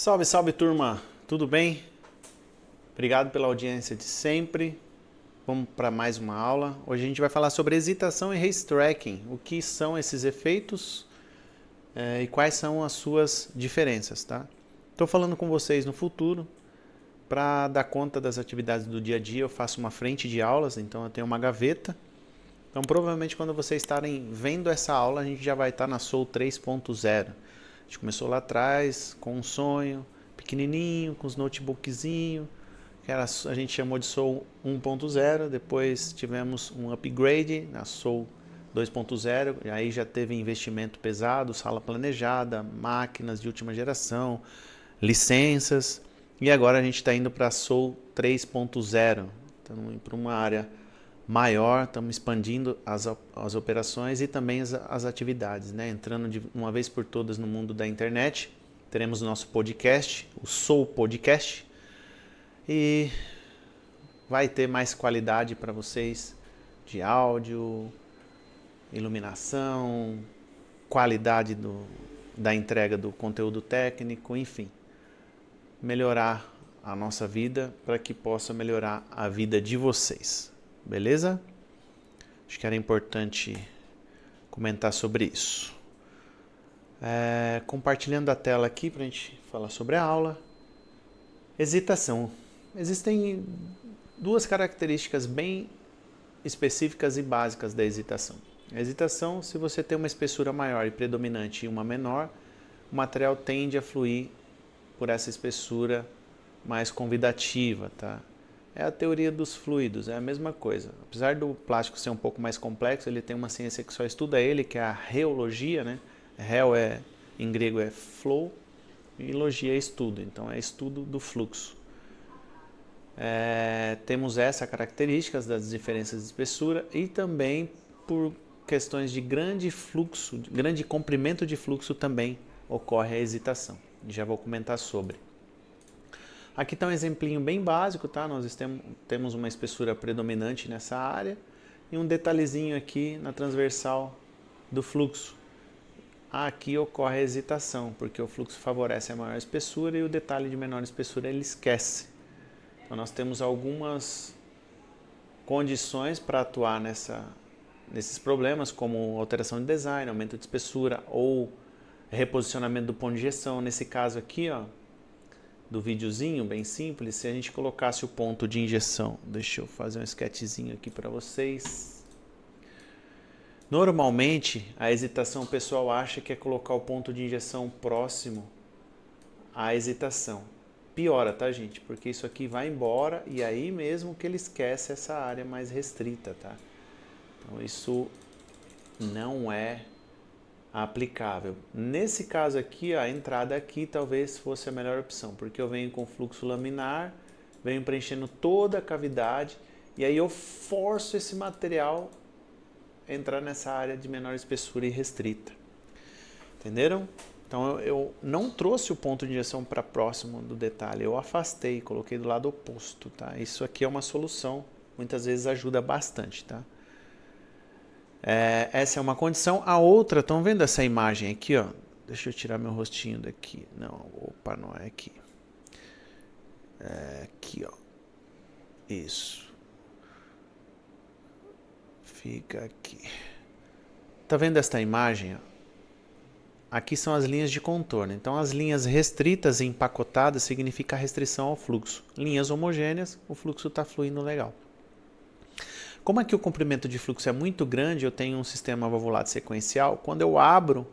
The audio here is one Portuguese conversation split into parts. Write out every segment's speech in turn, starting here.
Salve, salve turma, tudo bem? Obrigado pela audiência de sempre. Vamos para mais uma aula. Hoje a gente vai falar sobre hesitação e race tracking. O que são esses efeitos e quais são as suas diferenças, tá? Estou falando com vocês no futuro. Para dar conta das atividades do dia a dia, eu faço uma frente de aulas, então eu tenho uma gaveta. Então provavelmente quando vocês estarem vendo essa aula, a gente já vai estar na Soul 3.0. A gente começou lá atrás com um sonho pequenininho, com os notebookzinhos, que era, a gente chamou de Soul 1.0, depois tivemos um upgrade na Soul 2.0, e aí já teve investimento pesado, sala planejada, máquinas de última geração, licenças, e agora a gente está indo para a Soul 3.0, estamos indo para uma área maior, estamos expandindo as operações e também as atividades, né? Entrando de uma vez por todas no mundo da internet. Teremos o nosso podcast, o Soul Podcast, e vai ter mais qualidade para vocês de áudio, iluminação, qualidade da entrega do conteúdo técnico, enfim. Melhorar a nossa vida para que possa melhorar a vida de vocês. Beleza? Acho que era importante comentar sobre isso. Compartilhando a tela aqui para a gente falar sobre a aula. Hesitação. Existem duas características bem específicas e básicas da hesitação. A hesitação, se você tem uma espessura maior e predominante e uma menor, o material tende a fluir por essa espessura mais convidativa, tá? É a teoria dos fluidos, é a mesma coisa. Apesar do plástico ser um pouco mais complexo, ele tem uma ciência que só estuda ele, que é a reologia, né? Reo em grego é flow, e logia é estudo, então é estudo do fluxo. Temos essa característica das diferenças de espessura e também por questões de grande fluxo, grande comprimento de fluxo também ocorre a hesitação. Já vou comentar sobre. Aqui está um exemplinho bem básico, tá? Nós temos uma espessura predominante nessa área e um detalhezinho aqui na transversal do fluxo. Aqui ocorre a hesitação, porque o fluxo favorece a maior espessura e o detalhe de menor espessura ele esquece. Então nós temos algumas condições para atuar nesses problemas, como alteração de design, aumento de espessura ou reposicionamento do ponto de injeção. Nesse caso aqui, ó, do videozinho, bem simples, se a gente colocasse o ponto de injeção, deixa eu fazer um sketchzinho aqui para vocês. Normalmente, a hesitação o pessoal acha que é colocar o ponto de injeção próximo à hesitação. Piora, tá, gente? Porque isso aqui vai embora e aí mesmo que ele esquece essa área mais restrita, tá? Então, isso não é aplicável. Nesse caso aqui, a entrada aqui talvez fosse a melhor opção, porque eu venho com fluxo laminar, venho preenchendo toda a cavidade e aí eu forço esse material a entrar nessa área de menor espessura e restrita. Entenderam? Então eu não trouxe o ponto de injeção para próximo do detalhe, eu afastei, coloquei do lado oposto, tá? Isso aqui é uma solução, muitas vezes ajuda bastante, tá? Essa é uma condição. A outra, estão vendo essa imagem aqui, ó? Deixa eu tirar meu rostinho daqui. Não, opa, não é aqui. É aqui, ó. Isso. Fica aqui. Tá vendo esta imagem? Ó? Aqui são as linhas de contorno. Então, as linhas restritas e empacotadas significa restrição ao fluxo. Linhas homogêneas, o fluxo está fluindo legal. Como aqui o comprimento de fluxo é muito grande, eu tenho um sistema valvulado sequencial, quando eu abro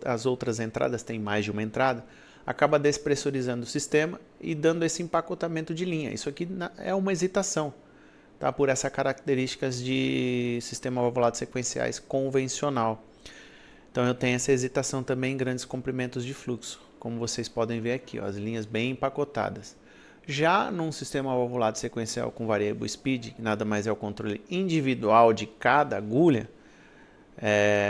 as outras entradas, tem mais de uma entrada, acaba despressurizando o sistema e dando esse empacotamento de linha. Isso aqui é uma hesitação, tá? Por essas características de sistema valvulado sequenciais convencional. Então eu tenho essa hesitação também em grandes comprimentos de fluxo, como vocês podem ver aqui, ó, as linhas bem empacotadas. Já num sistema valvulado sequencial com variable speed, que nada mais é o controle individual de cada agulha,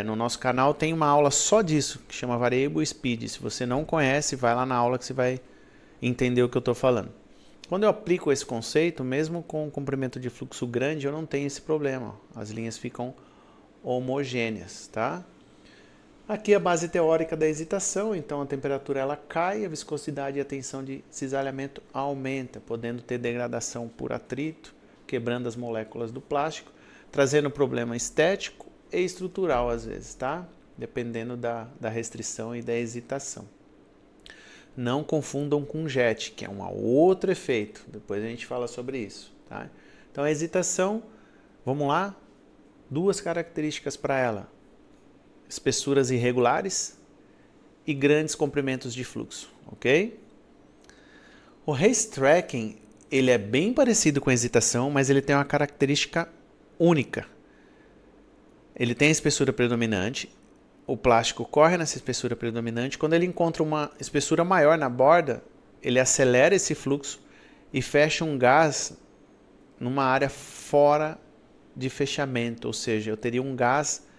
no nosso canal tem uma aula só disso, que chama variable speed. Se você não conhece, vai lá na aula que você vai entender o que eu estou falando. Quando eu aplico esse conceito, mesmo com um comprimento de fluxo grande, eu não tenho esse problema. As linhas ficam homogêneas, tá? Aqui a base teórica da hesitação, então a temperatura ela cai, a viscosidade e a tensão de cisalhamento aumenta, podendo ter degradação por atrito, quebrando as moléculas do plástico, trazendo problema estético e estrutural às vezes, tá? Dependendo da restrição e da hesitação. Não confundam com jet, que é um outro efeito. Depois a gente fala sobre isso, tá? Então a hesitação, vamos lá, duas características para ela: espessuras irregulares e grandes comprimentos de fluxo, ok? O race tracking, ele é bem parecido com a hesitação, mas ele tem uma característica única. Ele tem a espessura predominante, o plástico corre nessa espessura predominante. Quando ele encontra uma espessura maior na borda, ele acelera esse fluxo e fecha um gás numa área fora de fechamento, ou seja, eu teria um gás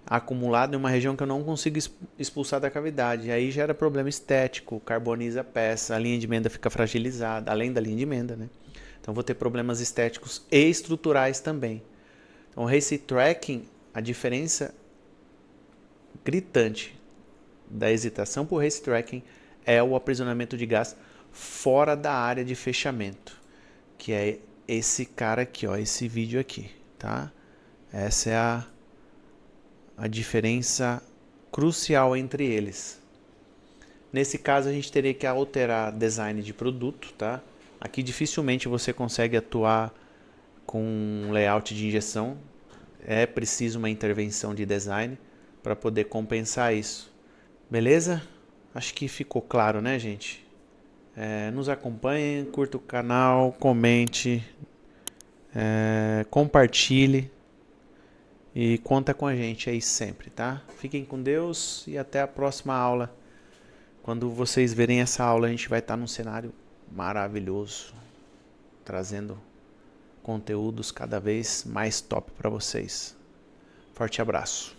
acumulado em uma região que eu não consigo expulsar da cavidade. E aí gera problema estético, carboniza a peça, a linha de emenda fica fragilizada, além da linha de emenda, né? Então vou ter problemas estéticos e estruturais também. Então o race tracking, a diferença gritante da hesitação por race tracking é o aprisionamento de gás fora da área de fechamento, que é esse cara aqui, ó, esse vídeo aqui, tá? Essa é a diferença crucial entre eles. Nesse caso a gente teria que alterar design de produto, tá? Aqui dificilmente você consegue atuar com layout de injeção, é preciso uma intervenção de design para poder compensar isso. Beleza? Acho que ficou claro, né, gente? Nos acompanhem, curta o canal, comente, compartilhe e conta com a gente aí sempre, tá? Fiquem com Deus e até a próxima aula. Quando vocês verem essa aula, a gente vai estar num cenário maravilhoso, trazendo conteúdos cada vez mais top para vocês. Forte abraço.